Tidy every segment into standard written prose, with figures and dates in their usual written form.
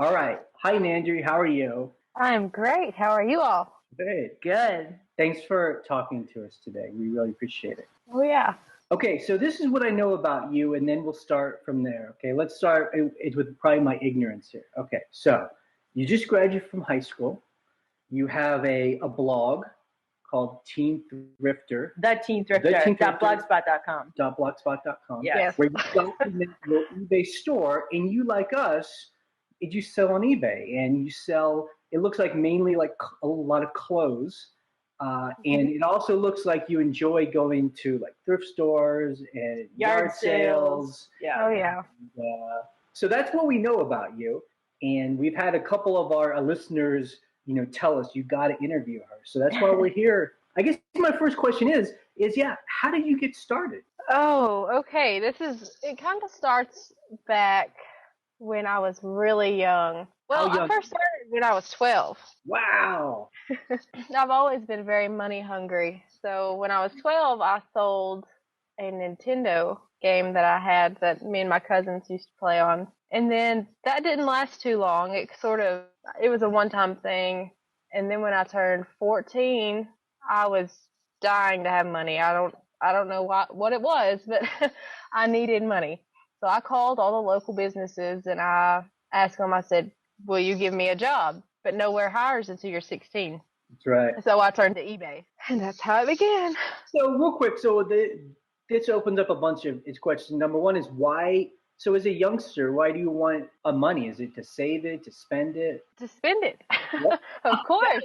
All right. Hi, Nandry. How are you? I'm great. How are you all? Good. Good. Thanks for talking to us today. We really appreciate it. Oh, yeah. Okay, so this is what I know about you, and then we'll start from there. Okay, let's start with probably my ignorance here. Okay, so you just graduated from high school. You have a blog called Teen Thrifter, The Teen Thrifter, .blogspot.com. .blogspot.com, Yes. where you document your eBay store, and you, like us, you sell on eBay, and you sell. It looks like mainly like a lot of clothes, and it also looks like you enjoy going to like thrift stores and yard sales. Yeah. Oh, yeah. So that's what we know about you, and we've had a couple of our listeners, tell us you got to interview her. So that's why we're here. I guess my first question is yeah, how did you get started? Oh, okay. It kind of starts back when I was really young. Well, How young? I first started when I was 12. Wow. I've always been very money hungry. So when I was 12, I sold a Nintendo game that I had that me and my cousins used to play on. And then that didn't last too long. It was a one-time thing. And then when I turned 14, I was dying to have money. I don't know what it was, but I needed money. So I called all the local businesses and I asked them, I said, will you give me a job? But nowhere hires until you're 16. That's right. So I turned to eBay, and that's how it began. So real quick, this opens up a bunch of its questions. Number one is why. So as a youngster, why do you want money? Is it to save it, to spend it? To spend it, What? of course.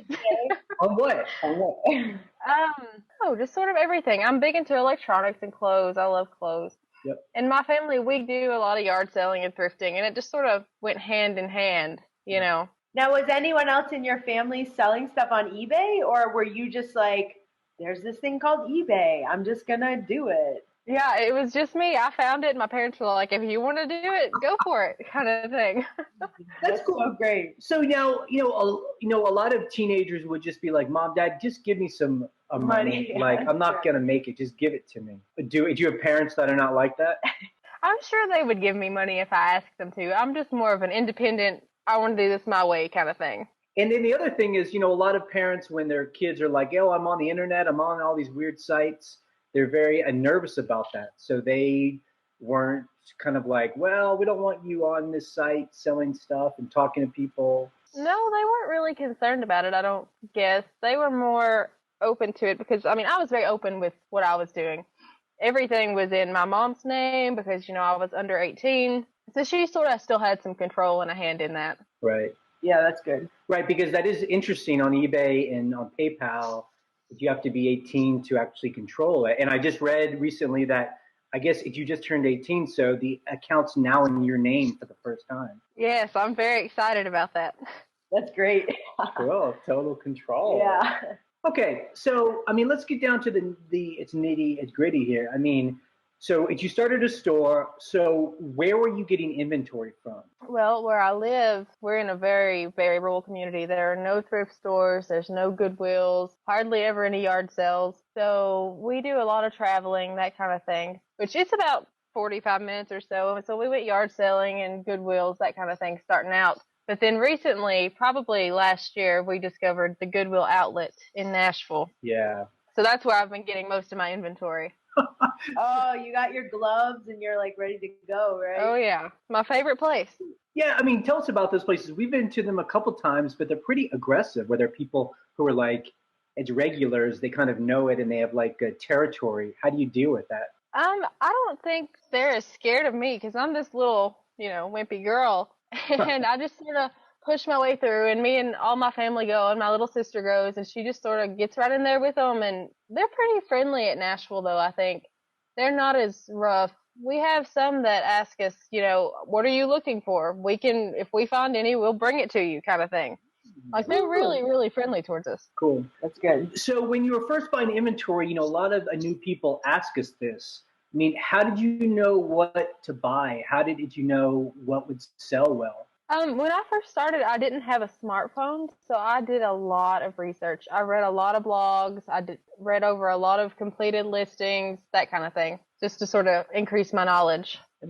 On what? On what? Just sort of everything. I'm big into electronics and clothes. I love clothes. Yep. In my family, we do a lot of yard selling and thrifting, and it just sort of went hand in hand, Now, was anyone else in your family selling stuff on eBay, or were you just like, there's this thing called eBay, I'm just going to do it? Yeah, it was just me. I found it, and my parents were like, if you want to do it, go for it, kind of thing. That's cool. So great. So now, a lot of teenagers would just be like, Mom, Dad, just give me some money. Yeah, Like, I'm not going to make it. Just give it to me. Do you have parents that are not like that? I'm sure they would give me money if I asked them to. I'm just more of an independent, I want to do this my way kind of thing. And then the other thing is, a lot of parents, when their kids are like, oh, I'm on the internet, I'm on all these weird sites, they're very nervous about that. So they weren't kind of like, well, we don't want you on this site selling stuff and talking to people. No, they weren't really concerned about it, I don't guess. They were more open to it because, I was very open with what I was doing. Everything was in my mom's name because, I was under 18. So she sort of still had some control and a hand in that. Right. Yeah, that's good. Right, because that is interesting on eBay and on PayPal. You have to be 18 to actually control it. And I just read recently that I guess if you just turned 18, so the account's now in your name for the first time. Yes, I'm very excited about that. That's great. Cool, total control. Yeah. Okay, so let's get down to it's gritty here. So if you started a store, so where were you getting inventory from? Well, where I live, we're in a very, very rural community. There are no thrift stores. There's no Goodwills, hardly ever any yard sales. So we do a lot of traveling, that kind of thing, which it's about 45 minutes or so. So we went yard selling and Goodwills, that kind of thing, starting out. But then recently, probably last year, we discovered the Goodwill outlet in Nashville. Yeah. So that's where I've been getting most of my inventory. Oh, you got your gloves and you're like ready to go, right? Oh, yeah. My favorite place. Yeah, tell us about those places. We've been to them a couple times, but they're pretty aggressive, where they're people who are like, as regulars, they kind of know it and they have like a territory. How do you deal with that? I don't think they're as scared of me because I'm this little, wimpy girl. And I just sort of push my way through, and me and all my family go, and my little sister goes, and she just sort of gets right in there with them. And they're pretty friendly at Nashville, though, I think. They're not as rough. We have some that ask us, what are you looking for? If we find any, we'll bring it to you, kind of thing. Like, they're really, really friendly towards us. Cool. That's good. So when you were first buying inventory, a lot of new people ask us this. How did you know what to buy? How did you know what would sell well? When I first started, I didn't have a smartphone, so I did a lot of research. I read a lot of blogs. Read over a lot of completed listings, that kind of thing, just to sort of increase my knowledge. I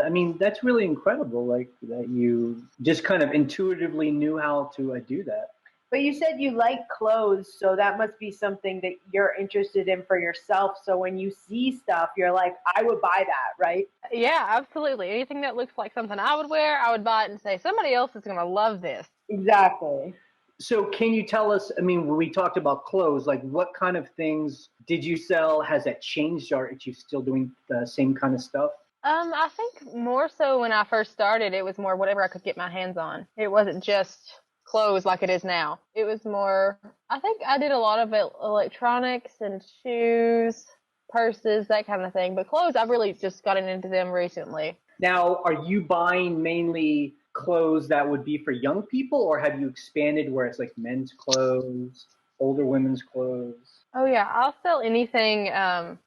mean, that's really incredible. Like that you just kind of intuitively knew how to do that. But you said you like clothes, so that must be something that you're interested in for yourself. So when you see stuff, you're like, I would buy that, right? Yeah, absolutely. Anything that looks like something I would wear, I would buy it and say, somebody else is going to love this. Exactly. So can you tell us, I mean, when we talked about clothes, like what kind of things did you sell? Has that changed, or are you still doing the same kind of stuff? I think more so when I first started, it was more whatever I could get my hands on. It wasn't just clothes like it is now. It was more, I think I did a lot of electronics and shoes, purses, that kind of thing. But clothes, I've really just gotten into them recently. Now, are you buying mainly clothes that would be for young people, or have you expanded where it's like men's clothes, older women's clothes? Oh yeah, I'll sell anything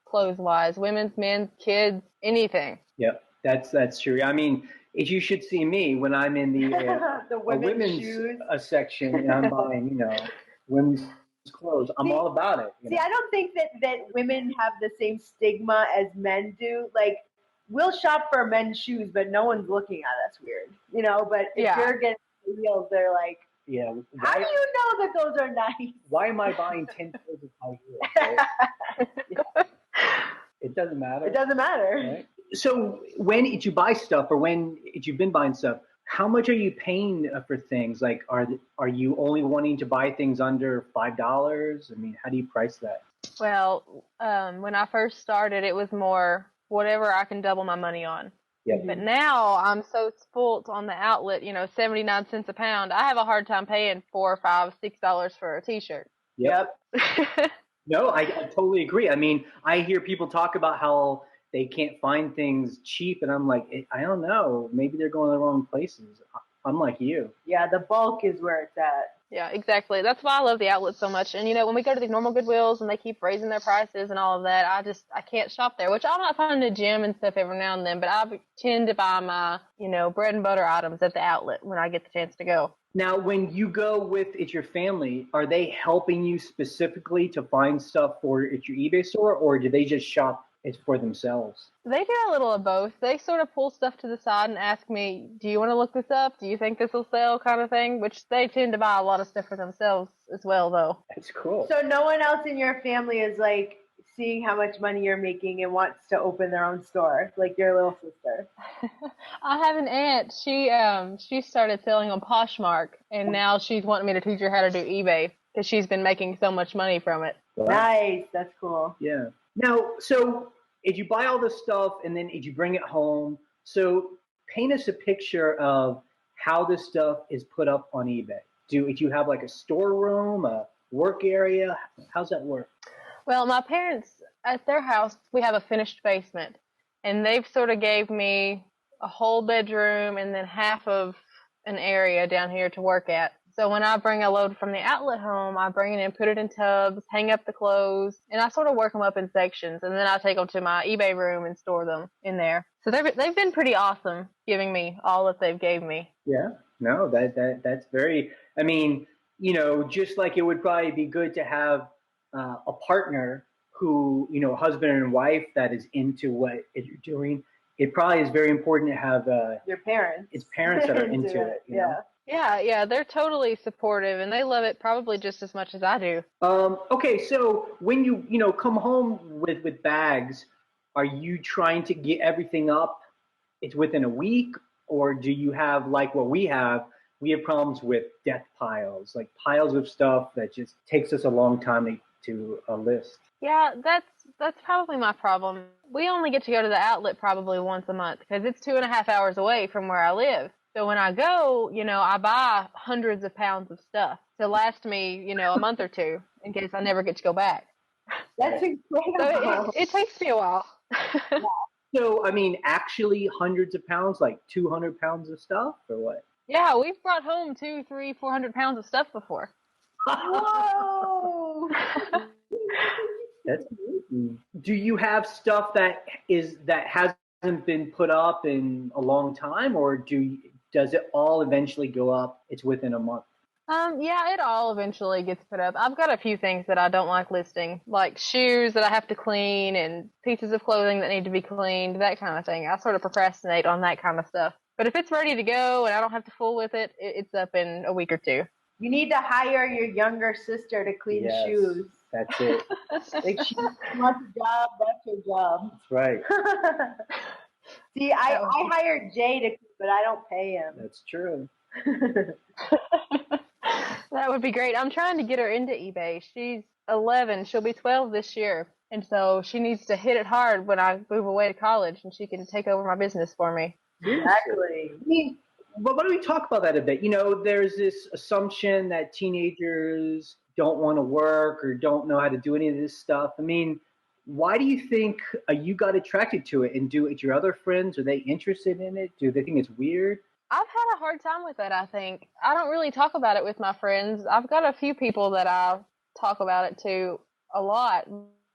clothes-wise, women's, men's, kids, anything. Yep, that's true. I mean, if you should see me when I'm in the The women's shoes. Section and I'm buying, women's clothes. I'm all about it. See, I don't think that women have the same stigma as men do. Like, we'll shop for men's shoes, but no one's looking at us weird, But if you're getting heels, they're like, yeah. How do you know that those are nice? Why am I buying 10 pairs of high heels? Right? It doesn't matter. It doesn't matter. Right? So when did you buy stuff, or when you've been buying stuff, how much are you paying for things? Like, are you only wanting to buy things under $5? I mean, how do you price that? Well, when I first started, it was more whatever I can double my money on. Yep. But now I'm so spoilt on the outlet, 79 cents a pound. I have a hard time paying $4, $5, $6 for a t-shirt. Yep. No, I totally agree. I mean, I hear people talk about how they can't find things cheap, and I'm like, I don't know. Maybe they're going to the wrong places. I'm like you. Yeah, the bulk is where it's at. Yeah, exactly. That's why I love the outlet so much. And, when we go to these normal Goodwills and they keep raising their prices and all of that, I can't shop there, which I'm not finding a gym and stuff every now and then, but I tend to buy my, bread and butter items at the outlet when I get the chance to go. Now, when you go with your family, are they helping you specifically to find stuff for your eBay store, or do they just shop it for themselves? They do a little of both. They sort of pull stuff to the side and ask me, do you want to look this up? Do you think this will sell, kind of thing, which they tend to buy a lot of stuff for themselves as well, though. That's cool. So no one else in your family is like seeing how much money you're making and wants to open their own store, like your little sister? I have an aunt. She started selling on Poshmark, and now she's wanting me to teach her how to do eBay because she's been making so much money from it. Nice. That's cool. Yeah. Now, so if you buy all this stuff and then if you bring it home, so paint us a picture of how this stuff is put up on eBay. If you have like a storeroom, a work area, how's that work? Well, my parents, at their house, we have a finished basement, and they've sort of gave me a whole bedroom and then half of an area down here to work at. So when I bring a load from the outlet home, I bring it in, put it in tubs, hang up the clothes, and I sort of work them up in sections, and then I take them to my eBay room and store them in there. So they've been pretty awesome giving me all that they've gave me. Yeah, no, that's very, I mean, just like it would probably be good to have a partner who, husband and wife that is into what you're doing. It probably is very important to have your parents. It's parents that are into it. Yeah, they're totally supportive, and they love it probably just as much as I do. Okay, so when you come home with bags, are you trying to get everything up? It's within a week, or do you have like what we have? We have problems with death piles, like piles of stuff that just takes us a long time to list. Yeah, that's probably my problem. We only get to go to the outlet probably once a month because it's 2.5 hours away from where I live. So when I go, I buy hundreds of pounds of stuff to last me, a month or two in case I never get to go back. That's incredible. So it takes me a while. Yeah. So, I mean, actually hundreds of pounds, like 200 pounds of stuff or what? Yeah, we've brought home 200, 300, 400 pounds of stuff before. Whoa! That's amazing. Do you have stuff that hasn't been put up in a long time, or does it all eventually go up? It's within a month. Yeah, it all eventually gets put up. I've got a few things that I don't like listing, like shoes that I have to clean and pieces of clothing that need to be cleaned, that kind of thing. I sort of procrastinate on that kind of stuff. But if it's ready to go and I don't have to fool with it, it's up in a week or two. You need to hire your younger sister to clean shoes. That's it. Like she wants a job, that's her job. That's right. See, I hired Jay to clean, but I don't pay him. That's true. That would be great. I'm trying to get her into eBay. She's 11. She'll be 12 this year. And so she needs to hit it hard when I move away to college and she can take over my business for me. Exactly. But why don't we talk about that a bit? You know, there's this assumption that teenagers don't want to work or don't know how to do any of this stuff. I mean, why do you think you got attracted to it? And do your other friends, are they interested in it? Do they think it's weird? I've had a hard time with it, I think. I don't really talk about it with my friends. I've got a few people that I talk about it to a lot,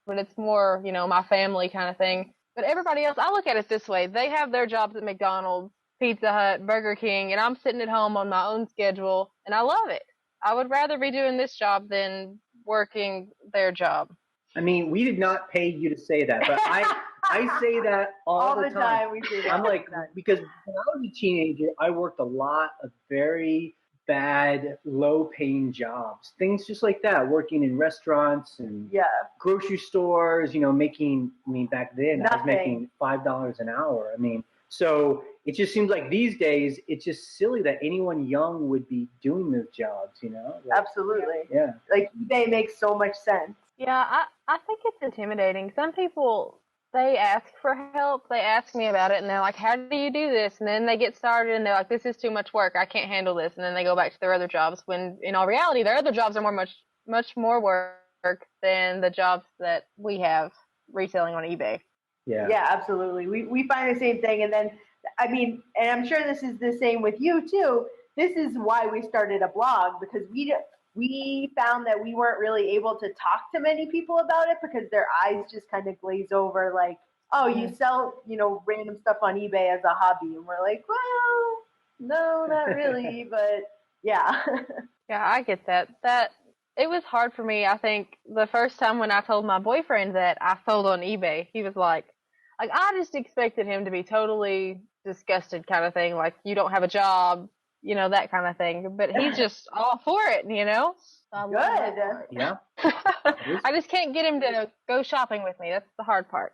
but it's more, you know, my family kind of thing. But everybody else, I look at it this way. They have their jobs at McDonald's, Pizza Hut, Burger King, and I'm sitting at home on my own schedule, and I love it. I would rather be doing this job than working their job. I mean, we did not pay you to say that, but I say that all the time. We do that. I'm like, because when I was a teenager, I worked a lot of very bad, low-paying jobs, things just like that, working in restaurants and grocery stores, you know, making, I mean, back then I was making $5 an hour. I mean, so it just seems like these days, it's just silly that anyone young would be doing those jobs, you know? Like, absolutely. Yeah. Like, eBay makes so much sense. Yeah, I think it's intimidating. Some people, they ask for help. They ask me about it, and they're like, how do you do this? And then they get started, and they're like, this is too much work. I can't handle this. And then they go back to their other jobs, when in all reality, their other jobs are much more work than the jobs that we have retailing on eBay. Yeah. Yeah, absolutely. We find the same thing. And then, I mean, and I'm sure this is the same with you, too. This is why we started a blog, because we found that we weren't really able to talk to many people about it because their eyes just kind of glaze over, like, oh, you sell, you know, random stuff on eBay as a hobby. And we're like, well, no, not really, but yeah. Yeah, I get that. It was hard for me. I think the first time when I told my boyfriend that I sold on eBay, he was like I just expected him to be totally disgusted kind of thing, like, you don't have a job, you know, that kind of thing. But he's just all for it, you know? So good. Yeah. I just can't get him to go shopping with me. That's the hard part.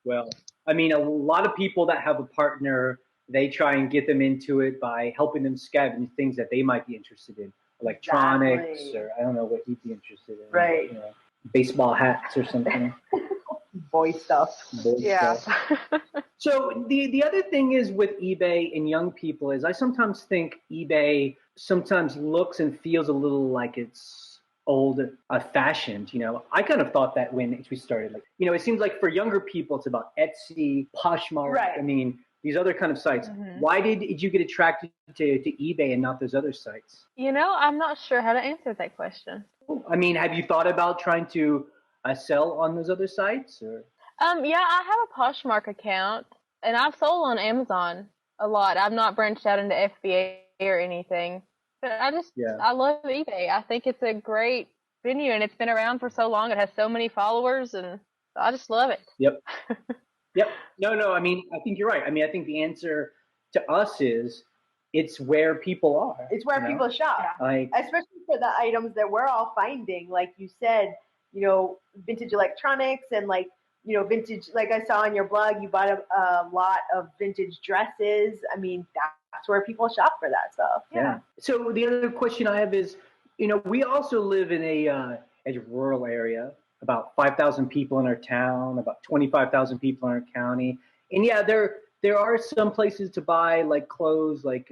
Well, I mean, a lot of people that have a partner, they try and get them into it by helping them scavenge things that they might be interested in. Electronics, or I don't know what he'd be interested in. Right. You know, baseball hats or something. Boy stuff. Stuff. So the other thing is with eBay and young people is I sometimes think eBay sometimes looks and feels a little like it's old fashioned. You know, I kind of thought that when we started, like, you know, it seems like for younger people it's about Etsy, Poshmark. Right. I mean, these other kind of sites. Mm-hmm. Why did you get attracted to eBay and not those other sites? You know, I'm not sure how to answer that question. I mean, have you thought about trying to sell on those other sites? Or? Yeah, I have a Poshmark account, and I've sold on Amazon a lot. I've not branched out into FBA or anything, but I love eBay. I think it's a great venue, and it's been around for so long. It has so many followers, and I just love it. Yep. Yep. No, I mean, I think you're right. I mean, I think the answer to us is it's where people are. It's where people shop. Like, especially for the items that we're all finding. Like you said, you know, vintage electronics and, like, you know, vintage, like I saw on your blog, you bought a lot of vintage dresses. I mean, that's where people shop for that stuff. Yeah. So the other question I have is, you know, we also live in a rural area, about 5,000 people in our town, about 25,000 people in our county. And yeah, there are some places to buy like clothes, like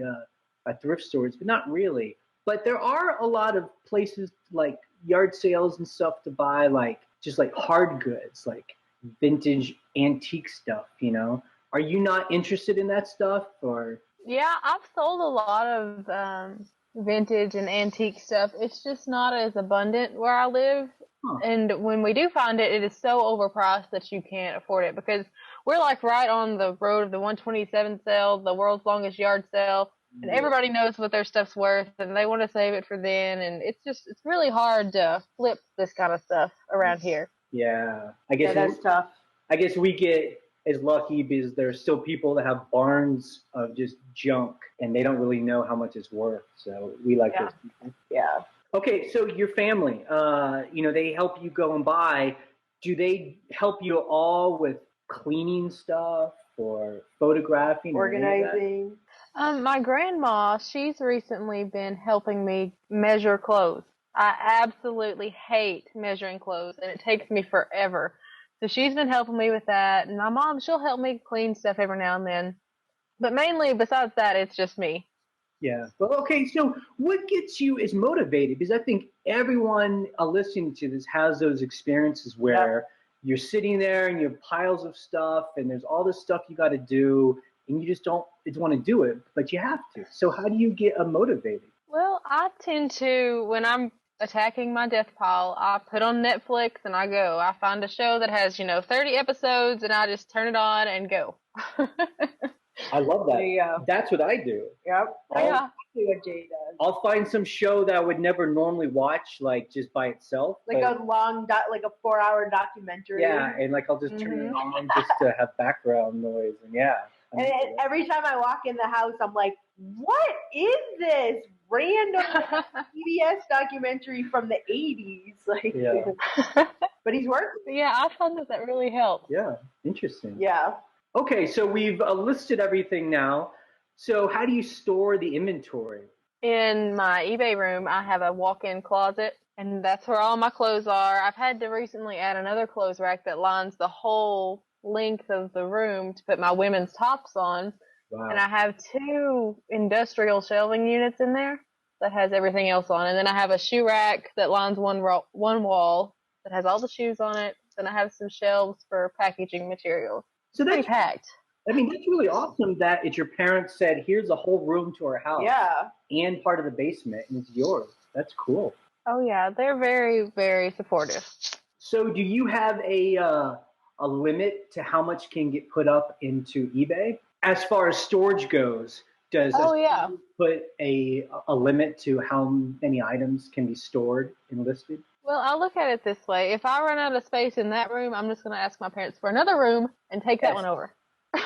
thrift stores, but not really. But there are a lot of places like yard sales and stuff to buy, like just like hard goods, like vintage antique stuff, you know. Are you not interested in that stuff? Or yeah, I've sold a lot of vintage and antique stuff. It's just not as abundant where I live. And when we do find it, it is so overpriced that you can't afford it, because we're like right on the road of the 127 sale, the world's longest yard sale. And everybody knows what their stuff's worth, and they want to save it for then. And it's really hard to flip this kind of stuff around here. Yeah, I guess that's tough. I guess we get as lucky because there's still people that have barns of just junk, and they don't really know how much it's worth. So we like those people. Yeah. Okay, so your family, they help you go and buy. Do they help you all with cleaning stuff or photographing, organizing? My grandma, she's recently been helping me measure clothes. I absolutely hate measuring clothes, and it takes me forever. So she's been helping me with that. And my mom, she'll help me clean stuff every now and then. But mainly, besides that, it's just me. Yeah. Well, okay, so what gets you as motivated? Because I think everyone listening to this has those experiences where you're sitting there and you have piles of stuff and there's all this stuff you got to do and you just don't want to do it, but you have to. So how do you get motivated? Well, I tend to, when I'm attacking my death pile, I put on Netflix and I go. I find a show that has, 30 episodes and I just turn it on and go. I love that. Yeah. That's what I do. Yep. Yeah. What Jay does. I'll find some show that I would never normally watch, like just by itself. Like a long, like a 4-hour documentary. Yeah, and like I'll just turn it on just to have background noise, and And every time I walk in the house, I'm like, what is this random PBS documentary from the 80s? Like, but he's working. Yeah, I found that really helps. Yeah, interesting. Yeah. Okay, so we've listed everything now. So how do you store the inventory? In my eBay room, I have a walk-in closet, and that's where all my clothes are. I've had to recently add another clothes rack that lines the whole length of the room to put my women's tops on. Wow. And I have 2 industrial shelving units in there that has everything else on. And then I have a shoe rack that lines one wall that has all the shoes on it. Then I have some shelves for packaging materials. So that's packed. I mean, that's really awesome that it's your parents said, here's a whole room to our house. Yeah. And part of the basement, and it's yours. That's cool. Oh, yeah. They're very, very supportive. So do you have a limit to how much can get put up into eBay? As far as storage goes, does put a limit to how many items can be stored and listed? Well, I look at it this way. If I run out of space in that room, I'm just going to ask my parents for another room and take that one over.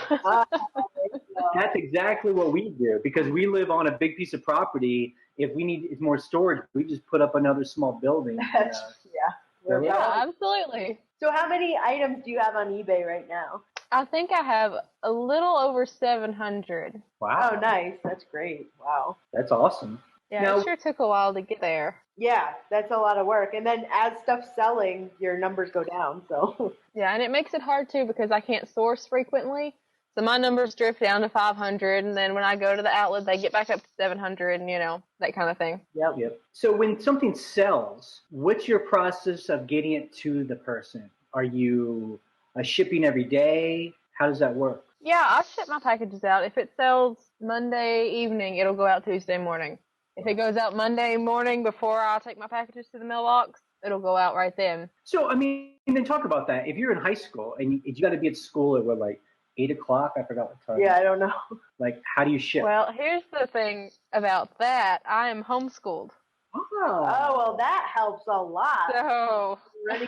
That's exactly what we do because we live on a big piece of property. If we need more storage, we just put up another small building. Yeah, absolutely. So how many items do you have on eBay right now? I think I have a little over 700. Wow. Oh, nice. That's great. Wow. That's awesome. Yeah, it sure took a while to get there. Yeah, that's a lot of work. And then as stuff's selling, your numbers go down. So yeah, and it makes it hard too because I can't source frequently. So my numbers drift down to 500, and then when I go to the outlet, they get back up to 700, and that kind of thing. Yep. So when something sells, what's your process of getting it to the person? Are you shipping every day? How does that work? Yeah, I ship my packages out. If it sells Monday evening, it'll go out Tuesday morning. If it goes out Monday morning before I take my packages to the mailbox, it'll go out right then. So, I mean, then talk about that. If you're in high school and you got to be at school at like 8 o'clock, I forgot what time. Yeah, I don't know. Like, how do you ship? Well, here's the thing about that. I am homeschooled. Oh, well, that helps a lot. So, running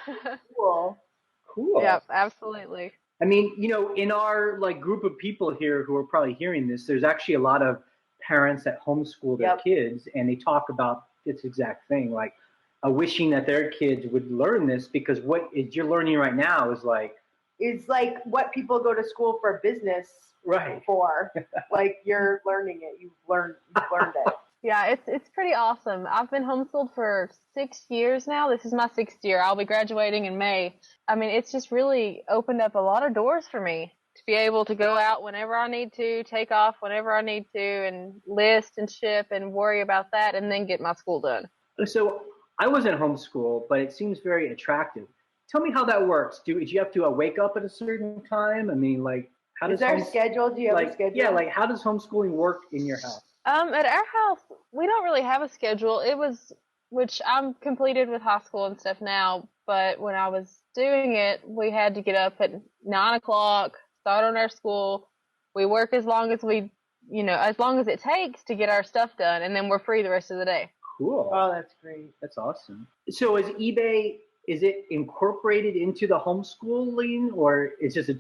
school. Cool. Yep, absolutely. I mean, in our group of people here who are probably hearing this, there's actually a lot of parents that homeschool their kids, and they talk about this exact thing, wishing that their kids would learn this because what you're learning right now is like what people go to school for business for. Like you're learning it. You've learned it. Yeah, it's pretty awesome. I've been homeschooled for 6 years now. This is my 6th year. I'll be graduating in May. I mean, it's just really opened up a lot of doors for me to be able to go out whenever I need to, take off whenever I need to, and list and ship and worry about that, and then get my school done. So I wasn't homeschooled, but it seems very attractive. Tell me how that works. Do you have to wake up at a certain time? I mean, how does is there a schedule? Do you have a schedule? Yeah, how does homeschooling work in your house? At our house, we don't really have a schedule. Which I'm completed with high school and stuff now, but when I was doing it, we had to get up at 9 o'clock, start on our school. We work as long as we as long as it takes to get our stuff done, and then we're free the rest of the day. Cool. Oh, that's great. That's awesome. So is it incorporated into the homeschooling, or is just a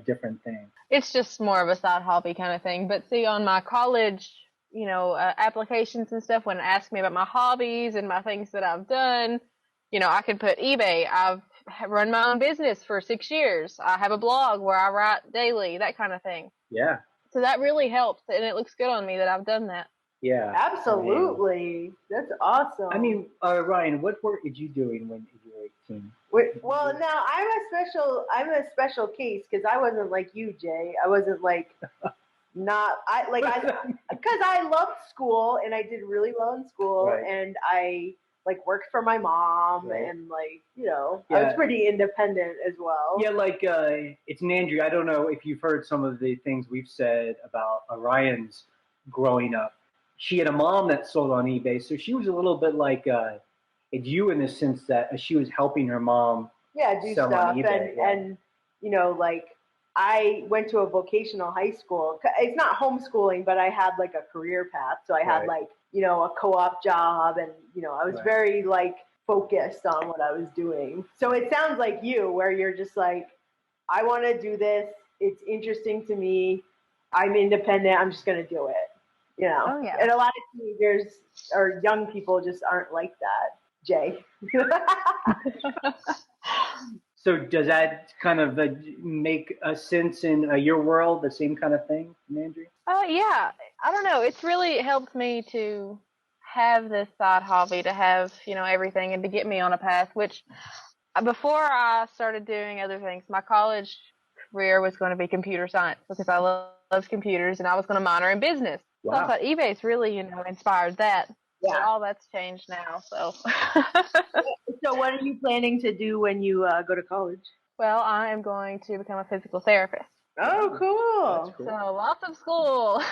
different thing? It's just more of a side hobby kind of thing. But see, on my college, applications and stuff, when it asks me about my hobbies and my things that I've done, I could put eBay. I've run my own business for 6 years. I have a blog where I write daily, that kind of thing. Yeah. So that really helps, and it looks good on me that I've done that. Yeah. Absolutely. That's awesome. I mean, Ryan, what work did you doing when you were 18? Well, now I'm a special case because I wasn't like you, Jay. I wasn't like because I loved school and I did really well in school, right. and I worked for my mom, right. And I was pretty independent as well. Yeah, it's Nandry. I don't know if you've heard some of the things we've said about Ryan's growing up. She had a mom that sold on eBay, so she was a little bit like you in the sense that she was helping her mom. Yeah, do sell stuff, on eBay, and I went to a vocational high school. It's not homeschooling, but I had a career path. So I had a co-op job, and I was very focused on what I was doing. So it sounds like you, where you're just I want to do this. It's interesting to me. I'm independent. I'm just going to do it. Oh, yeah. And a lot of teenagers or young people just aren't like that, Jay. So does that kind of make a sense in your world, the same kind of thing, Nandry? Yeah. I don't know. It's really helped me to have this side hobby, to have, everything, and to get me on a path, which before I started doing other things, my college career was going to be computer science because I love computers, and I was going to minor in business. Wow. So I thought eBay's really, inspired that. Yeah. But all that's changed now, so. So what are you planning to do when you go to college? Well, I am going to become a physical therapist. Oh, cool. That's cool. So lots of school.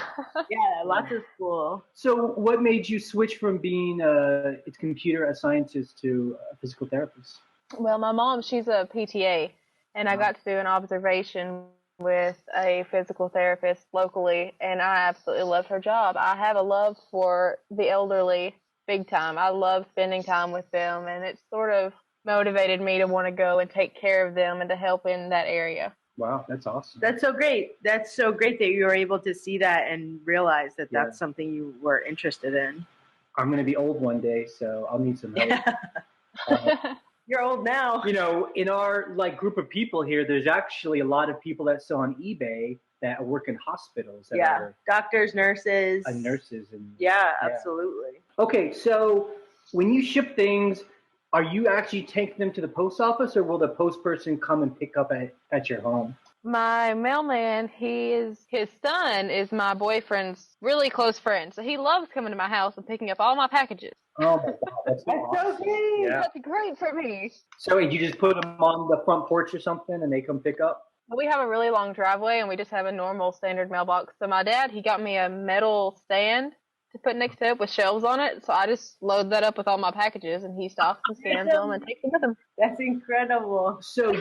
Yeah, lots of school. So what made you switch from being a computer scientist to a physical therapist? Well, my mom, she's a PTA, and I got to do an observation with a physical therapist locally, and I absolutely loved her job. I have a love for the elderly big time. I love spending time with them, and it sort of motivated me to want to go and take care of them and to help in that area. Wow, that's awesome. That's so great. That's so great that you were able to see that and realize that that's something you were interested in. I'm going to be old one day, so I'll need some help. You're old now. In our group of people here, there's actually a lot of people that sell on eBay that work in hospitals. Doctors, nurses. Nurses. Absolutely. Okay, so when you ship things, are you actually taking them to the post office, or will the post person come and pick up at your home? My mailman, his son is my boyfriend's really close friend. So he loves coming to my house and picking up all my packages. Oh my God, that's so great. Yeah. That's great for me. So you just put them on the front porch or something and they come pick up? We have a really long driveway and we just have a normal standard mailbox. So my dad, he got me a metal stand to put next to it with shelves on it. So I just load that up with all my packages and he stocks and scans them and takes them with him. That's incredible. So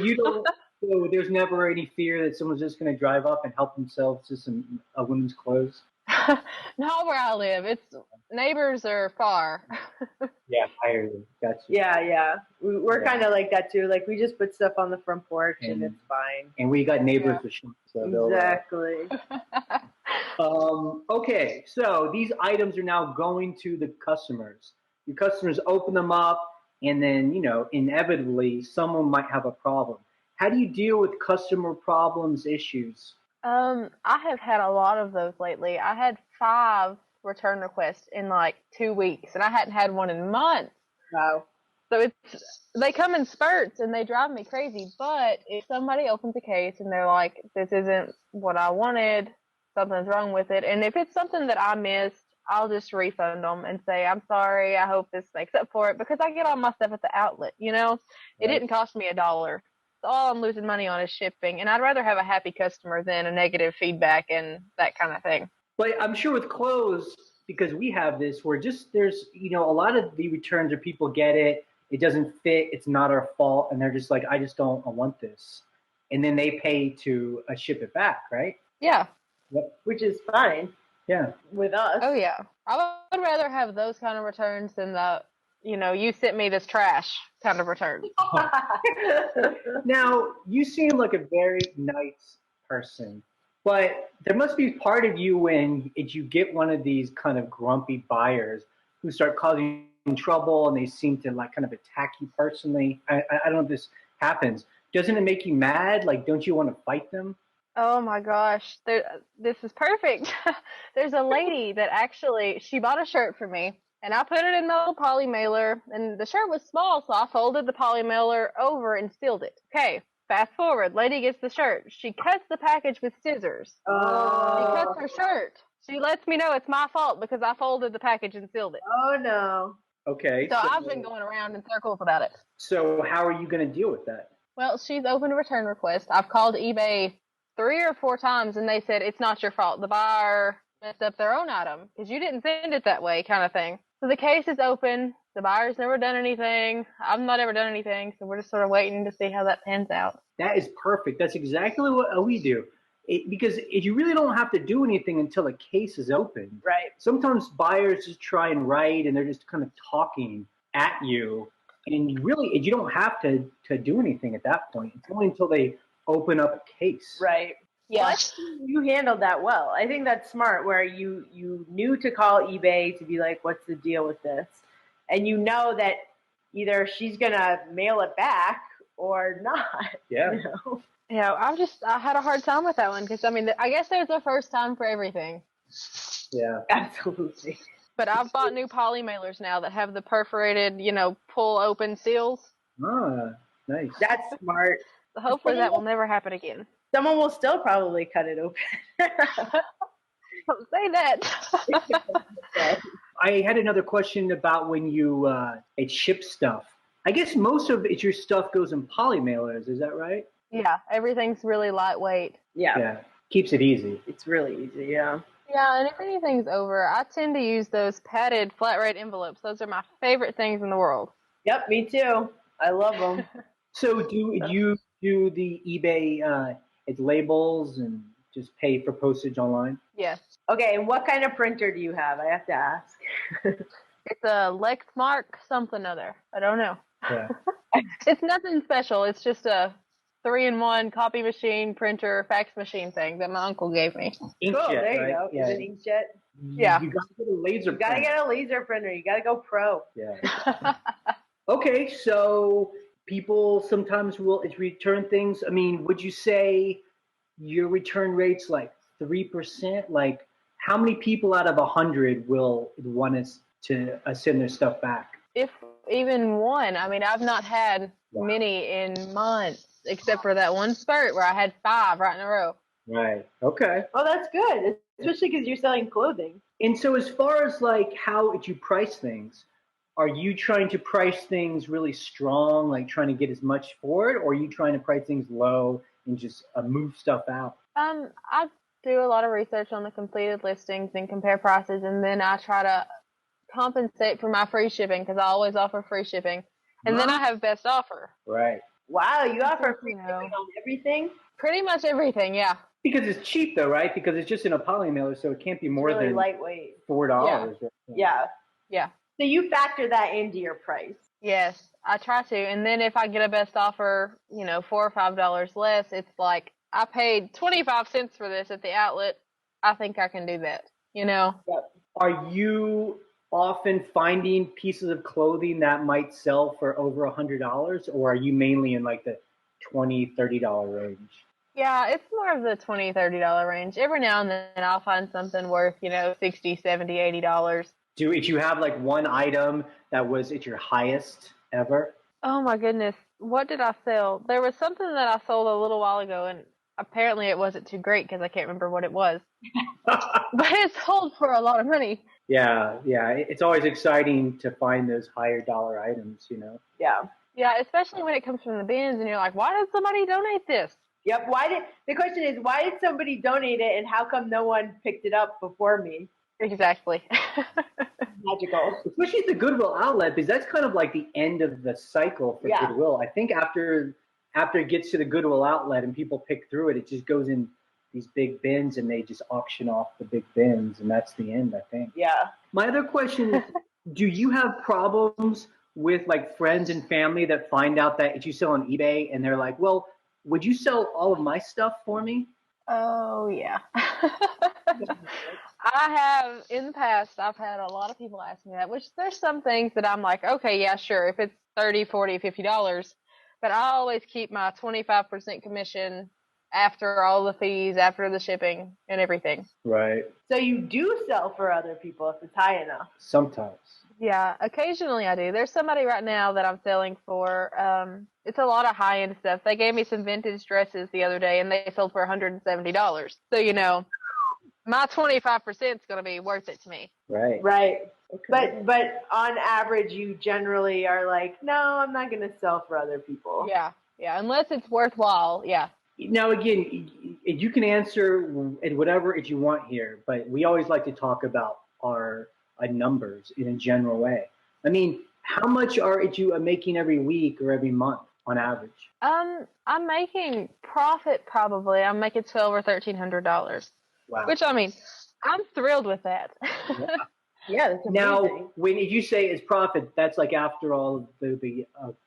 so there's never any fear that someone's just going to drive up and help themselves to some women's clothes? Not where I live. Neighbors are far. Yeah, I hear you. Gotcha. Yeah. We're kind of like that too. We just put stuff on the front porch and it's fine. And we got neighbors with shops. So exactly. Okay, so these items are now going to the customers. Your customers open them up, and then inevitably someone might have a problem. How do you deal with customer problems, issues? I have had a lot of those lately. I had 5 return requests in 2 weeks, and I hadn't had one in months. Wow. So they come in spurts, and they drive me crazy. But if somebody opens a case and they're like, this isn't what I wanted, something's wrong with it, and if it's something that I missed, I'll just refund them and say, I'm sorry, I hope this makes up for it, because I get all my stuff at the outlet, It didn't cost me $1. All I'm losing money on is shipping, and I'd rather have a happy customer than a negative feedback and that kind of thing. But I'm sure with clothes, because we have this, where there's a lot of the returns where people get it doesn't fit, it's not our fault, and they're just like, I want this, and then they pay to ship it back, right? Yeah. Yep. Which is fine. Yeah. with us. Oh yeah, I would rather have those kind of returns than the, you sent me this trash kind of return. Now, you seem like a very nice person, but there must be part of you when if you get one of these kind of grumpy buyers who start causing trouble and they seem to like kind of attack you personally. I don't know if this happens. Doesn't it make you mad? Like, don't you want to fight them? Oh my gosh, this is perfect. There's a lady that actually, she bought a shirt for me, and I put it in the little poly mailer, and the shirt was small, so I folded the poly mailer over and sealed it. Okay, fast forward, lady gets the shirt. She cuts the package with scissors. She cuts her shirt. She lets me know it's my fault because I folded the package and sealed it. Oh no. Okay. So I've been going around in circles about it. So how are you going to deal with that? Well, she's opened a return request. I've called eBay 3 or 4 times, and they said it's not your fault. The buyer messed up their own item because you didn't send it that way, kind of thing. So the case is open. The buyer's never done anything. I've not ever done anything, so we're just sort of waiting to see how that pans out. That is perfect. That's exactly what we do. Because you really don't have to do anything until a case is open. Right. Sometimes buyers just try and write, and they're just kind of talking at you. And you don't have to do anything at that point. It's only until they open up a case. Right. Yeah. You handled that well. I think that's smart where you knew to call eBay to be like, what's the deal with this? And you know that either she's going to mail it back or not. Yeah. Yeah, I had a hard time with that one because, I guess there's a first time for everything. Yeah. Absolutely. But I've bought new poly mailers now that have the perforated, pull open seals. Ah, nice. That's smart. Hopefully that will never happen again. Someone will still probably cut it open. Don't say that. I had another question about when you it ships stuff. I guess most of your stuff goes in poly mailers. Is that right? Yeah, everything's really lightweight. Yeah. Keeps it easy. It's really easy, yeah. Yeah, and if anything's over, I tend to use those padded flat rate envelopes. Those are my favorite things in the world. Yep, me too. I love them. So do you do the eBay labels and just pay for postage online? Yes. Okay, and what kind of printer do you have? I have to ask. It's a Lexmark something other. I don't know. Yeah. It's nothing special. It's just a 3-in-1 copy machine, printer, fax machine thing that my uncle gave me. Inkjet, Cool, there you right? go. Yeah. Is it inkjet? Yeah. You got to get a laser. You gotta get a laser printer. You gotta go pro. Yeah. Okay, so people sometimes will return things. I mean, would you say your return rate's like 3%? Like, how many people out of 100 will want us to send their stuff back? If even one. I've not had many in months, except for that one spurt where I had 5 right in a row. Right. Okay. Oh, that's good, especially because you're selling clothing. And so as far as like how you price things, are you trying to price things really strong, like trying to get as much for it, or are you trying to price things low and just move stuff out? I do a lot of research on the completed listings and compare prices, and then I try to compensate for my free shipping because I always offer free shipping. And then I have best offer. Right. Wow, you offer free shipping on everything? Pretty much everything, yeah. Because it's cheap though, right? Because it's just in a poly mailer, so it can't be more really than lightweight. $4. Yeah. Yeah. So you factor that into your price. Yes, I try to. And then if I get a best offer, $4 or $5 less, it's like I paid 25 cents for this at the outlet. I think I can do that, Yep. Are you often finding pieces of clothing that might sell for over $100, or are you mainly in like the $20, $30 range? Yeah, it's more of the $20, $30 range. Every now and then I'll find something worth, $60, $70, $80. Do you have like one item that was at your highest ever? Oh my goodness. What did I sell? There was something that I sold a little while ago, and apparently it wasn't too great because I can't remember what it was. But it sold for a lot of money. Yeah. It's always exciting to find those higher dollar items, Yeah. Yeah, especially when it comes from the bins and you're like, why did somebody donate this? Yep. The question is, why did somebody donate it, and how come no one picked it up before me? Exactly. Magical. Especially at the Goodwill outlet, because that's kind of like the end of the cycle for Goodwill. I think after it gets to the Goodwill outlet and people pick through it, it just goes in these big bins, and they just auction off the big bins, and that's the end, I think. Yeah. My other question is, do you have problems with like friends and family that find out that you sell on eBay and they're like, well, would you sell all of my stuff for me? Oh, yeah. I have, in the past, I've had a lot of people ask me that, which there's some things that I'm like, okay, yeah, sure, if it's $30, $40, $50, but I always keep my 25% commission after all the fees, after the shipping and everything. Right. So you do sell for other people if it's high enough. Sometimes. Yeah, occasionally I do. There's somebody right now that I'm selling for. It's a lot of high-end stuff. They gave me some vintage dresses the other day, and they sold for $170. So, you know, my 25% is going to be worth it to me. Right. Right. Okay. But on average, you generally are like, no, I'm not going to sell for other people. Yeah, unless it's worthwhile, yeah. Now, again, you can answer whatever if you want here, but we always like to talk about our numbers in a general way. I mean, how much are you making every week or every month on average? I'm making profit probably. I'm making $1,200 or $1,300. Wow. Which, I mean, I'm thrilled with that. Yeah, that's amazing. Now, when you say it's profit, that's like after all of the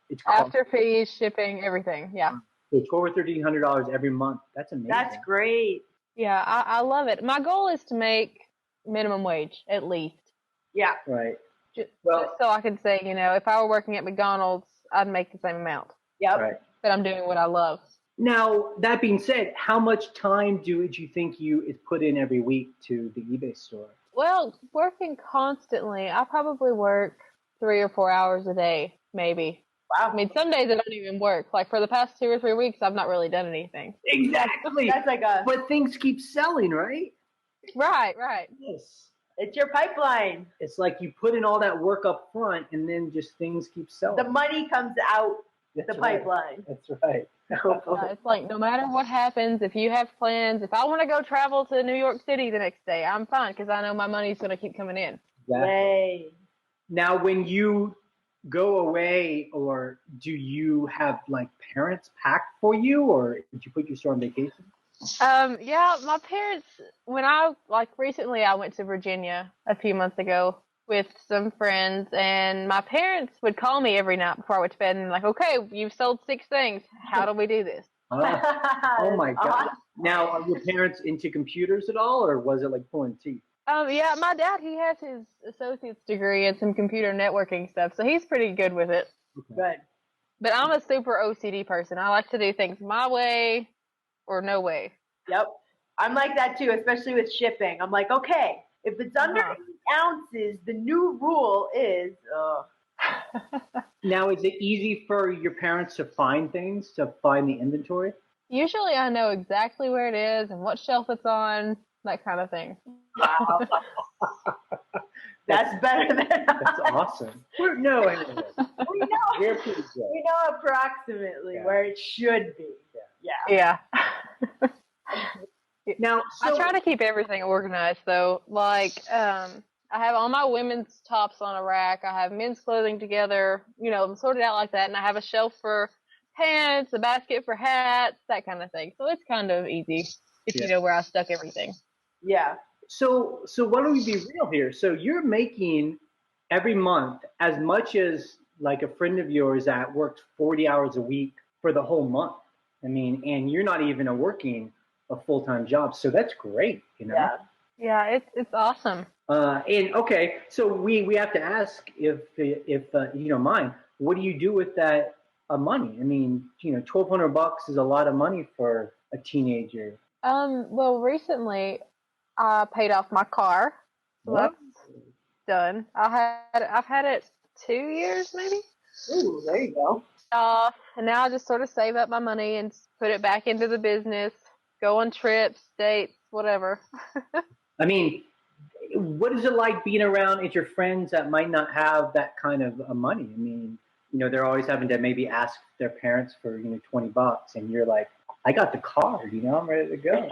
it's After fees, shipping, everything, yeah. So $1,200 or $1,300 every month. That's amazing. That's great. Yeah, I love it. My goal is to make minimum wage, at least. Yeah. Right. Just Well, so I can say, you know, if I were working at McDonald's, I'd make the same amount. Yep. right. But I'm doing what I love. Now, that being said, how much time do you think you put in every week to the eBay store? Well, working constantly, I probably work 3 or 4 hours a day, maybe. Wow. I mean, some days I don't even work. Like for the past 2 or 3 weeks, I've not really done anything. Exactly. That's like But things keep selling, right? Right. Yes. it's your pipeline. It's like you put in all that work up front, and then just things keep selling. The money comes out That's the right. pipeline. That's right. It's like no matter what happens, if you have plans, if I want to go travel to New York City the next day, I'm fine because I know my money's going to keep coming in. Exactly. Yay. Now, when you go away, or do you have like parents pack for you, or did you put your store on vacation? Yeah, my parents, when recently I went to Virginia a few months ago with some friends, and my parents would call me every night before I went to bed and like, okay, you've sold 6 things. How do we do this? Oh my God. Awesome. Now, are your parents into computers at all, or was it like pulling teeth? Yeah, my dad, he has his associate's degree in some computer networking stuff, so he's pretty good with it. Okay. Good. But I'm a super OCD person. I like to do things my way or no way. Yep. I'm like that too, especially with shipping. I'm like, okay, if it's under 8 ounces, the new rule is. Now, is it easy for your parents to find things, to find the inventory? Usually I know exactly where it is and what shelf it's on, that kind of thing. Wow. That's better than. That's awesome. We're pretty good. We know approximately where it should be. Yeah. Now, I try to keep everything organized though. Like, I have all my women's tops on a rack. I have men's clothing together, I'm sorted out like that. And I have a shelf for pants, a basket for hats, that kind of thing. So it's kind of easy if you know where I stuck everything. Yeah. So why don't we be real here? So you're making every month as much as like a friend of yours that worked 40 hours a week for the whole month. I mean, and you're not even working a full-time job. So that's great, Yeah, it's awesome. And okay, so we have to ask if you don't mind, what do you do with that money? I mean, $1,200 is a lot of money for a teenager. Well, recently I paid off my car. So that's done. I've had it 2 years maybe. Ooh, there you go. And now I just sort of save up my money and put it back into the business, go on trips, dates, whatever. I mean, what is it like being around your friends that might not have that kind of money? I mean, they're always having to maybe ask their parents for, $20, and you're like, I got the card, I'm ready to go.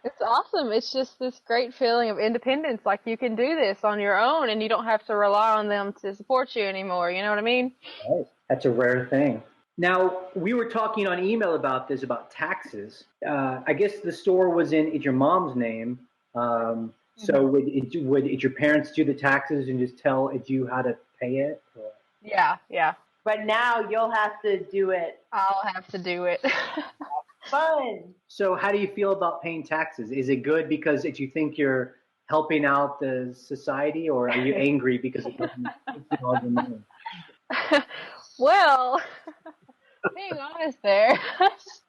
It's awesome. It's just this great feeling of independence. Like you can do this on your own and you don't have to rely on them to support you anymore. You know what I mean? Right. That's a rare thing. Now, we were talking on email about this, about taxes. I guess the store was in your mom's name. So would your parents do the taxes and just tell you how to pay it? Or? Yeah. But now you'll have to do it. I'll have to do it. Fun. So how do you feel about paying taxes? Is it good because you think you're helping out the society, or are you angry because it doesn't take all your money? Well, being honest there,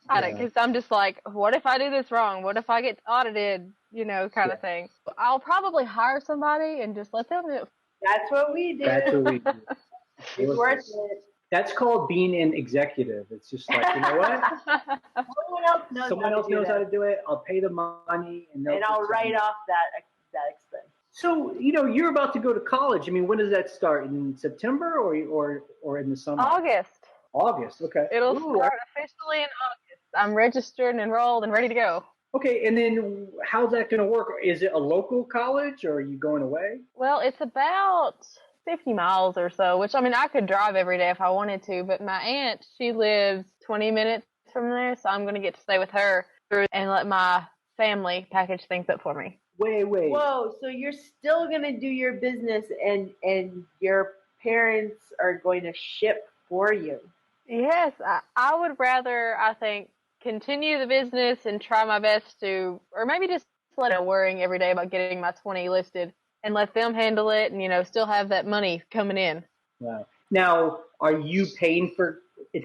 because I'm just like, what if I do this wrong? What if I get audited? Kind of thing. I'll probably hire somebody and just let them do it. That's what we do. That's what we do. It's worth it. That's called being an executive. It's just like, you know what? Someone else knows how to do it. I'll pay the money, and I'll write off that expense. So, you're about to go to college. I mean, when does that start? In September or in the summer? August, okay. It'll start officially in August. I'm registered and enrolled and ready to go. Okay, and then how's that going to work? Is it a local college, or are you going away? Well, it's about 50 miles or so, which, I could drive every day if I wanted to, but my aunt, she lives 20 minutes from there, so I'm going to get to stay with her and let my family package things up for me. Wait. Whoa, so you're still going to do your business and your parents are going to ship for you? Yes, I would rather, I think, continue the business and try my best to, or maybe just let it worrying every day about getting my 20 listed and let them handle it and, still have that money coming in. Wow. Now, are you paying for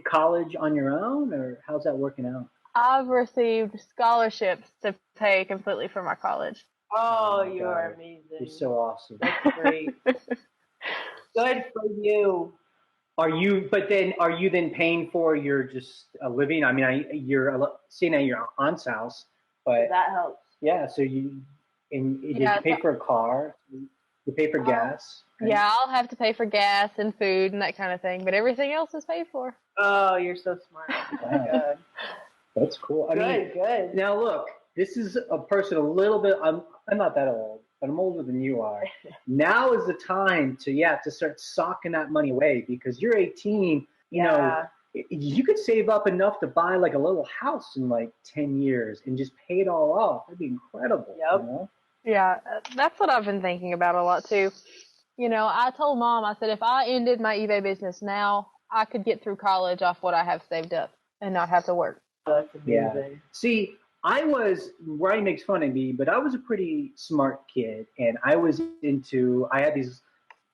college on your own, or how's that working out? I've received scholarships to pay completely for my college. Oh, you are amazing. You're so awesome. That's great. Good for you. Are you then paying for your just living? I mean, you're staying at your aunt's house, but that helps. Yeah, so you pay for a car, you pay for gas. Right? Yeah, I'll have to pay for gas and food and that kind of thing, but everything else is paid for. Oh, you're so smart. Good. That's cool. Good. Now look, this is a person a little bit. I'm not that old, but I'm older than you are. Now is the time to start socking that money away, because you're 18. You know, you could save up enough to buy like a little house in like 10 years and just pay it all off. That'd be incredible. Yep. You know? Yeah, that's what I've been thinking about a lot too. I told Mom, I said, if I ended my eBay business now, I could get through college off what I have saved up and not have to work. That's amazing. Yeah. See, Ryan makes fun of me, but I was a pretty smart kid, and I had these,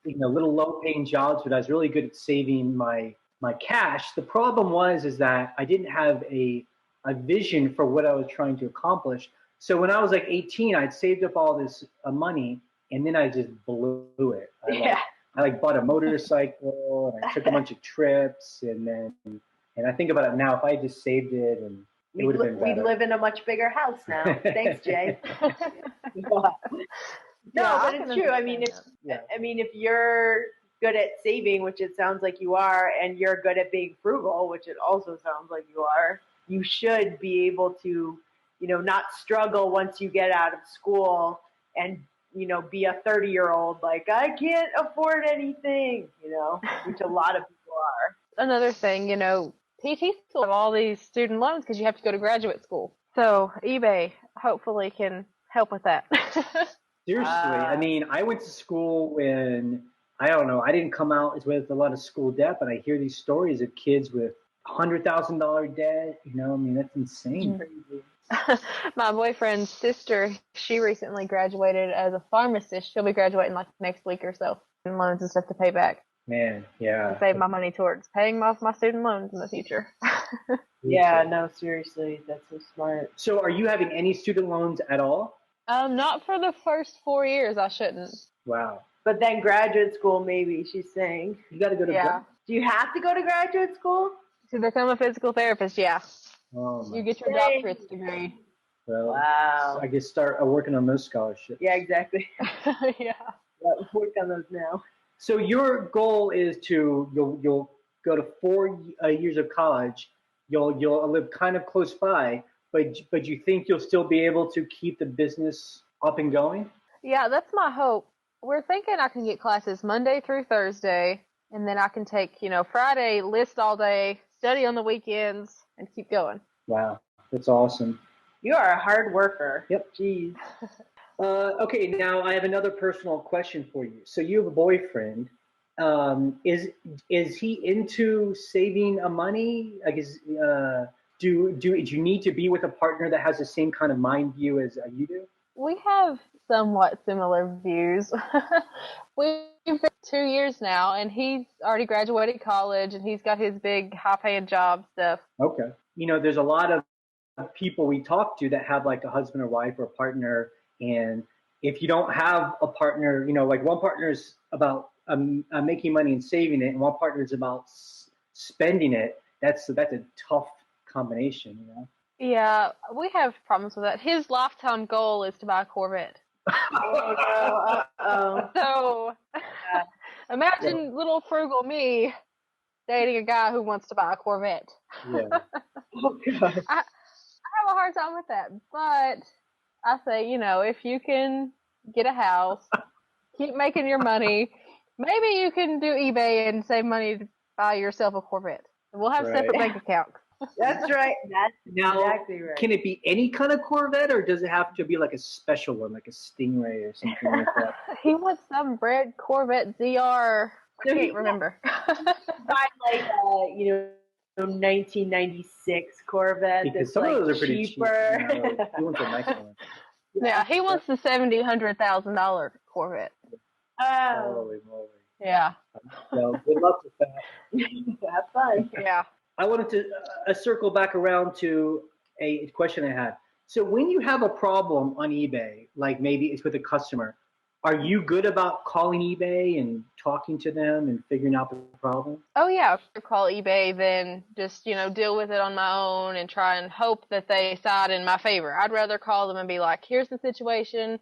little low-paying jobs, but I was really good at saving my cash. The problem is that I didn't have a vision for what I was trying to accomplish. So when I was like 18, I'd saved up all this money, and then I just blew it. I bought a motorcycle, and I took a bunch of trips, and I think about it now, if I had just saved it, and it would have been better. We'd live in a much bigger house now. Thanks, Jay. No, but it's true. I mean, if you're good at saving, which it sounds like you are, and you're good at being frugal, which it also sounds like you are, you should be able to, not struggle once you get out of school and, be a 30-year-old like, I can't afford anything, which a lot of people are. Another thing, PT school have all these student loans because you have to go to graduate school. So eBay hopefully can help with that. Seriously, I mean, I went to school when, I don't know, I didn't come out with a lot of school debt, but I hear these stories of kids with $100,000 debt. That's insane. My boyfriend's sister, she recently graduated as a pharmacist. She'll be graduating like next week or so. And loans and stuff to pay back. Man, yeah. To save my money towards paying off my student loans in the future. Yeah, no, seriously, that's so smart. So are you having any student loans at all? Not for the first 4 years, I shouldn't. Wow. But then graduate school, maybe, she's saying. You got to go to Do you have to go to graduate school? To become a physical therapist, yeah. Oh, you get your doctorate's degree. Well, wow. I guess start working on those scholarships. Yeah, exactly. Yeah. Work on those now. So your goal is you'll go to 4 years of college. You'll live kind of close by, but you think you'll still be able to keep the business up and going? Yeah, that's my hope. We're thinking I can get classes Monday through Thursday, and then I can take, Friday list all day, study on the weekends, and keep going. Wow, that's awesome. You are a hard worker. Yep. Jeez. Okay, now I have another personal question for you. So you have a boyfriend. Is he into saving money? Like, do you need to be with a partner that has the same kind of mind view as you do? We have somewhat similar views. We've been 2 years now, and he's already graduated college, and he's got his big high-paying job stuff. Okay. There's a lot of people we talk to that have like a husband or wife or a partner, and if you don't have a partner, like one partner is about making money and saving it, and one partner is about spending it. That's a tough combination. Yeah, we have problems with that. His lifetime goal is to buy a Corvette. Oh no! Uh-oh. So imagine little frugal me dating a guy who wants to buy a Corvette. Yeah. Oh God. I have a hard time with that, but I say, if you can get a house, keep making your money, maybe you can do eBay and save money to buy yourself a Corvette. We'll have separate bank accounts. That's right. That's now, exactly right. Can it be any kind of Corvette, or does it have to be like a special one, like a Stingray or something like that? He wants some red Corvette ZR. I can't remember. Buy like 1996 Corvette. Because that's some like of those are pretty cheaper. cheap. He wants a nice one. Yeah, he wants the $70,000 Corvette. Oh. Holy moly. Yeah. Well, good luck with that. Have fun. Yeah. I wanted to circle back around to a question I had. So when you have a problem on eBay, like maybe it's with a customer, are you good about calling eBay and talking to them and figuring out the problem? Oh, yeah. If I call eBay, then just, deal with it on my own and try and hope that they side in my favor. I'd rather call them and be like, here's the situation.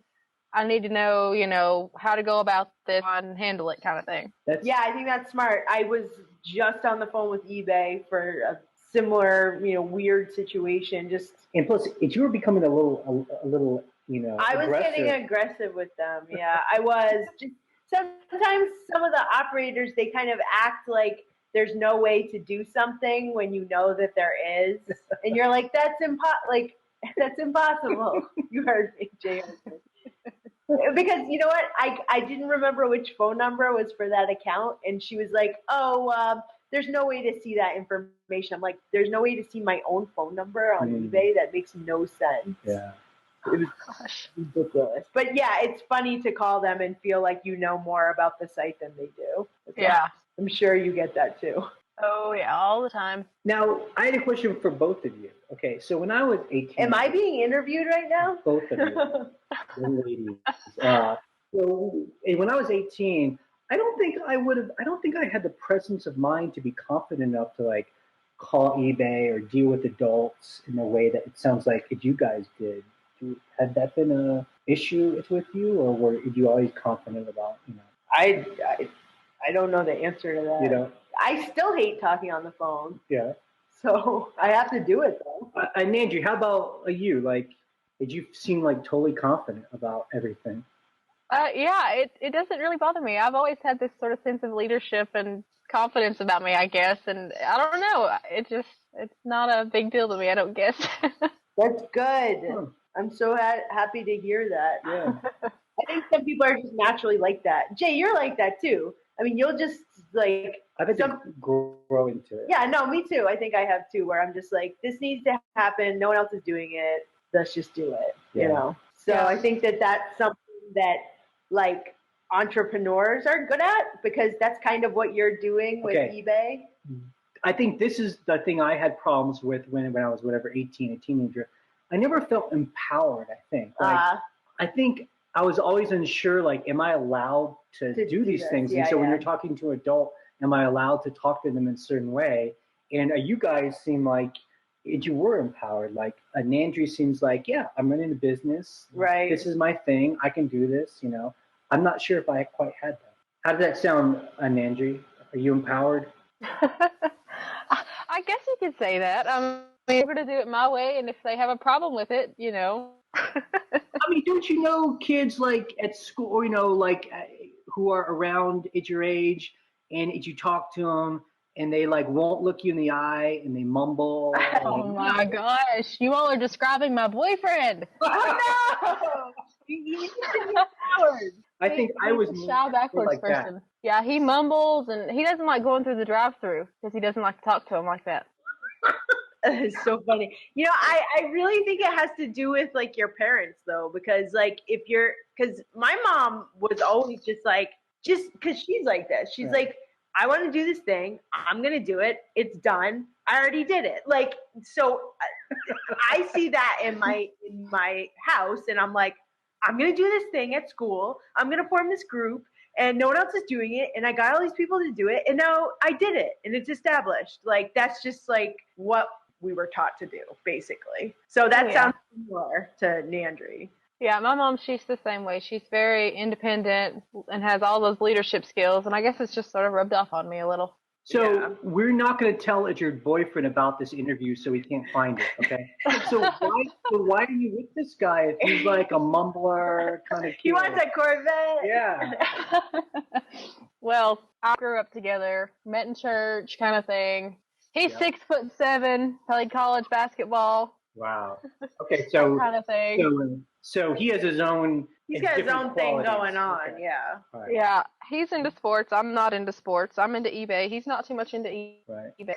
I need to know, how to go about this and handle it kind of thing. Yeah, I think that's smart. I was just on the phone with eBay for a similar, weird situation. And plus, if you were becoming a little, I was aggressive. getting aggressive with them. Yeah, I was. Just sometimes some of the operators, they kind of act like there's no way to do something when you know that there is, and you're like, that's impossible. You heard me, Jay. Because you know what, I didn't remember which phone number was for that account, and she was like, there's no way to see that information. I'm like, there's no way to see my own phone number on eBay? That makes no sense. Yeah. It was ridiculous. But yeah, it's funny to call them and feel like you know more about the site than they do. Yeah. I'm sure you get that too. Oh, yeah, all the time. Now, I had a question for both of you. Okay, so when I was 18... Am I being interviewed right now? Both of you. Young ladies. So when I was 18, I don't think I had the presence of mind to be confident enough to like call eBay or deal with adults in the way that it sounds like you guys did. Had that been an issue with you, or were you always confident about, I don't know the answer to that. I still hate talking on the phone. Yeah. So I have to do it though. Nandry, how about you? Like, did you seem like totally confident about everything? Yeah, it doesn't really bother me. I've always had this sort of sense of leadership and confidence about me, I guess. And I don't know. It's not a big deal to me, I don't guess. That's good. Huh. I'm so happy to hear that. Yeah. I think some people are just naturally like that. Jay, you're like that too. I mean, you'll just like... I've had to grow into it. Yeah, no, me too. I think I have too, where I'm just like, this needs to happen. No one else is doing it. Let's just do it, So Yeah. I think that that's something that like entrepreneurs are good at, because that's kind of what you're doing with eBay. I think this is the thing I had problems with when I was 18, a teenager. I never felt empowered, I think. I think I was always unsure, like, am I allowed to do these things? Yeah, and so when you're talking to an adult, am I allowed to talk to them in a certain way? And you guys seem like you were empowered. Like, Nandry seems like, yeah, I'm running a business. Right. This is my thing. I can do this, I'm not sure if I quite had that. How did that sound, Nandry? Are you empowered? I guess you could say that. I'm able to do it my way, and if they have a problem with it, I mean, don't you know kids like at school, or, like who are around at your age, and you talk to them, and they like won't look you in the eye and they mumble. Oh my gosh, you all are describing my boyfriend. Oh no! You need to be empowered. I think I was He's a shy backwards like person. that. Yeah, he mumbles and he doesn't like going through the drive-through because he doesn't like to talk to him like that. It's so funny. I really think it has to do with like your parents though, because like because my mom was always just because she's like this. She's like, I want to do this thing. I'm going to do it. It's done. I already did it. Like, so I see that in my house and I'm like, I'm going to do this thing at school. I'm going to form this group and no one else is doing it. And I got all these people to do it. And now I did it and it's established. Like, that's just like what we were taught to do, basically. So that sounds similar to Nandry. Yeah, my mom, she's the same way. She's very independent and has all those leadership skills. And I guess it's just sort of rubbed off on me a little. So we're not going to tell your boyfriend about this interview so he can't find it, okay? So why are you with this guy if he's like a mumbler kind of kid? He wants a Corvette. Yeah. Well, I grew up together, met in church kind of thing. He's 6'7", played college basketball. Wow. Okay, so kind of thing. So he has his own. He's got his own thing going on. Okay. Yeah. Right. Yeah, he's into sports. I'm not into sports. I'm into eBay. He's not too much into eBay.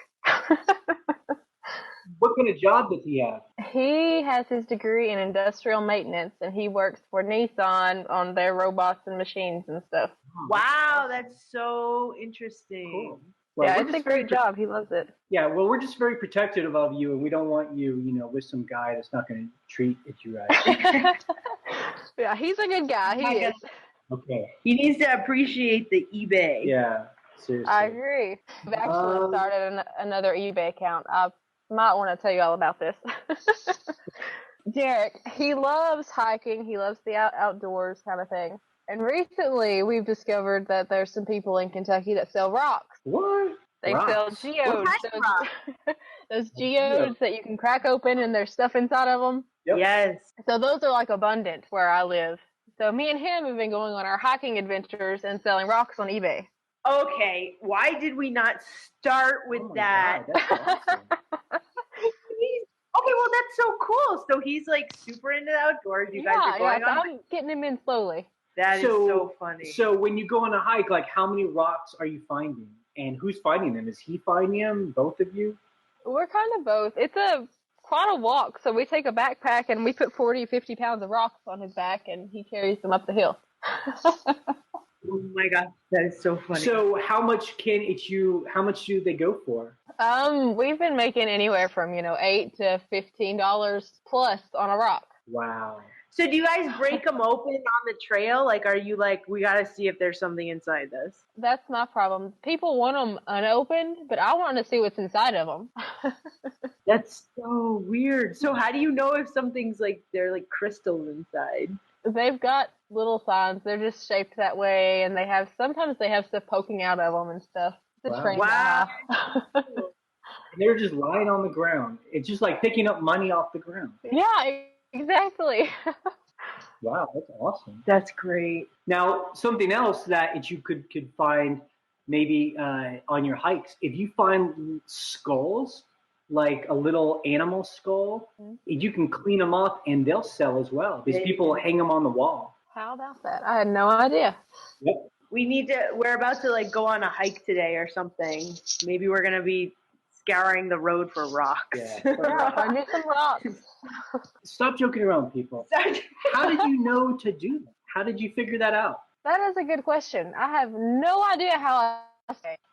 What kind of job does he have? He has his degree in industrial maintenance, and he works for Nissan on their robots and machines and stuff. Wow, that's so interesting. Cool. Well, yeah, it's a great job. He loves it. Yeah, well, we're just very protective of you, and we don't want you, with some guy that's not going to treat you right. Yeah, he's a good guy. He is. Okay. He needs to appreciate the eBay. Yeah, seriously. I agree. I've actually started another eBay account. I might want to tell you all about this. Derek, he loves hiking. He loves the outdoors kind of thing. And recently, we've discovered that there's some people in Kentucky that sell rocks. What? They Rocks? sell geodes. Those geodes that you can crack open and there's stuff inside of them. Yep. Yes. So those are like abundant where I live. So me and him have been going on our hiking adventures and selling rocks on eBay. Okay, why did we not start with that? God, that's awesome. Okay, well, that's so cool. So he's like super into the outdoors. You guys are going on. I'm getting him in slowly. That is so funny. So when you go on a hike, like how many rocks are you finding? And who's finding them? Is he finding them? Both of you? We're kind of both. It's quite a walk. So we take a backpack and we put 40, 50 pounds of rocks on his back and he carries them up the hill. Oh my gosh, that is so funny. So how much do they go for? We've been making anywhere from, $8 to $15 plus on a rock. Wow. So do you guys break them open on the trail? Like, are you like, we got to see if there's something inside this? That's my problem. People want them unopened, but I want to see what's inside of them. That's so weird. So how do you know if something's like, they're like crystals inside? They've got little signs. They're just shaped that way, and sometimes they have stuff poking out of them and stuff. It's a strange wow. They're just lying on the ground. It's just like picking up money off the ground. Yeah, exactly. Wow, that's awesome. That's great. Now, something else that you could find maybe on your hikes, if you find skulls, like a little animal skull, you can clean them up and they'll sell as well because people hang them on the wall. How about that? I had no idea. Yep. We're about to like go on a hike today or something. Maybe we're going to be scouring the road for rocks. Yeah, find me some rocks. Stop joking around, people. How did you know to do that? How did you figure that out? That is a good question. I have no idea how I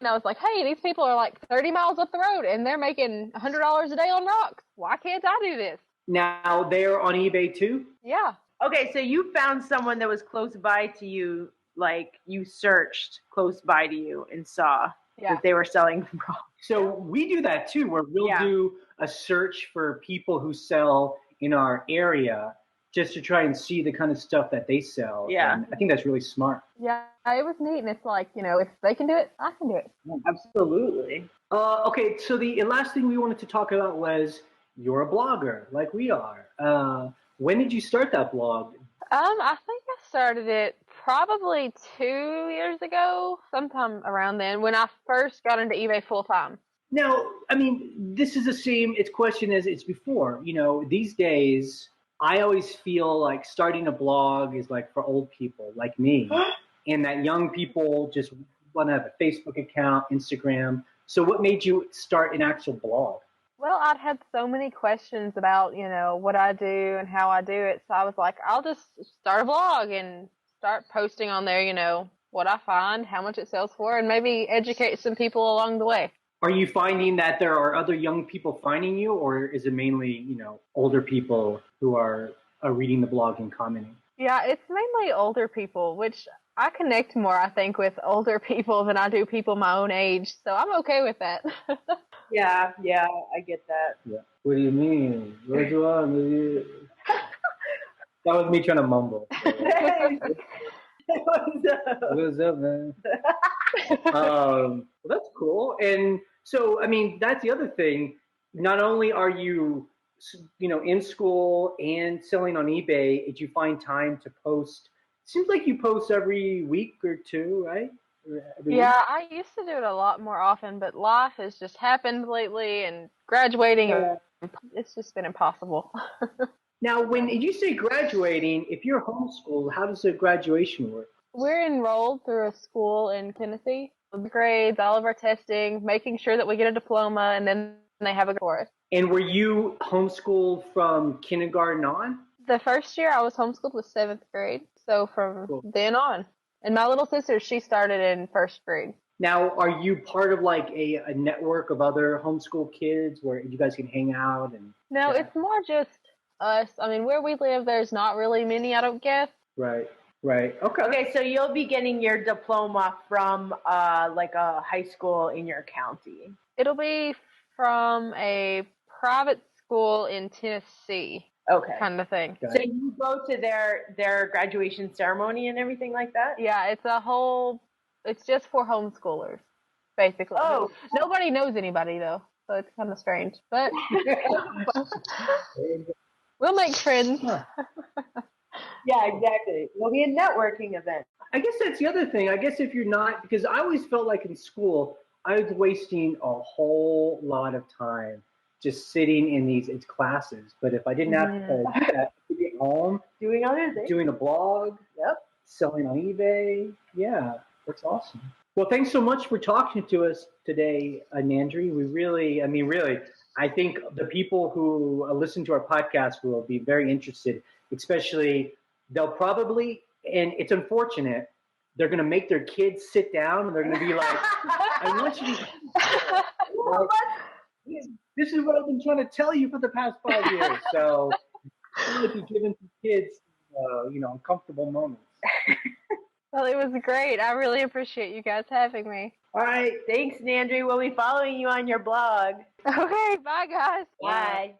and I was like, hey, these people are like 30 miles up the road and they're making $100 a day on rocks. Why can't I do this? Now they're on eBay too? Yeah. Okay, so you found someone that was close by to you, like you searched close by to you and saw that they were selling rocks. So we do that too, where we'll do a search for people who sell in our area just to try and see the kind of stuff that they sell. Yeah. And I think that's really smart. Yeah, it was neat. And it's like, if they can do it, I can do it. Absolutely. Okay, so the last thing we wanted to talk about was you're a blogger, like we are. When did you start that blog? I think I started it Probably 2 years ago, sometime around then, when I first got into eBay full time. Now, I mean, this is the same question as it's before. These days, I always feel like starting a blog is like for old people like me, and that young people just want to have a Facebook account, Instagram. So what made you start an actual blog? Well, I'd had so many questions about, what I do and how I do it. So I was like, I'll just start a blog and start posting on there, what I find, how much it sells for, and maybe educate some people along the way. Are you finding that there are other young people finding you, or is it mainly, older people who are reading the blog and commenting? Yeah, it's mainly older people, which I connect more, I think, with older people than I do people my own age. So I'm okay with that. Yeah, I get that. Yeah. What do you mean? What do I mean? That was me trying to mumble. What's up, man? Well, that's cool. And so, I mean, that's the other thing. Not only are you, in school and selling on eBay, did you find time to post? Seems like you post every week or two, right? Yeah, I used to do it a lot more often, but life has just happened lately, and graduating, it's just been impossible. Now, did you say graduating, if you're homeschooled, how does the graduation work? We're enrolled through a school in Tennessee. Grades, all of our testing, making sure that we get a diploma, and then they have a grade for us. And were you homeschooled from kindergarten on? The first year I was homeschooled was 7th grade, so from then on. And my little sister, she started in 1st grade. Now, are you part of like a network of other homeschool kids where you guys can hang out? No, it's more just us. I mean, where we live, there's not really many, I don't guess. Right. Okay. Okay, so you'll be getting your diploma from like a high school in your county. It'll be from a private school in Tennessee. Okay. Kind of thing. So you go to their graduation ceremony and everything like that? Yeah, it's just for homeschoolers, basically. Oh. Nobody knows anybody, though, so it's kind of strange. But we'll make friends. Yeah, exactly. It'll be a networking event. I guess that's the other thing. I guess if you're not, because I always felt like in school, I was wasting a whole lot of time just sitting in these classes. But if I didn't have to do that, I could be at home doing other things, doing a blog, selling on eBay. Yeah, that's awesome. Well, thanks so much for talking to us today, Nandry. We really, I think the people who listen to our podcast will be very interested, especially they'll probably, and it's unfortunate, they're going to make their kids sit down and they're going to be like, I want you to, this is what I've been trying to tell you for the past 5 years. So I'm going to be giving some kids, uncomfortable moments. Well, it was great. I really appreciate you guys having me. All right. Thanks, Nandry. We'll be following you on your blog. Okay. Bye, guys. Bye.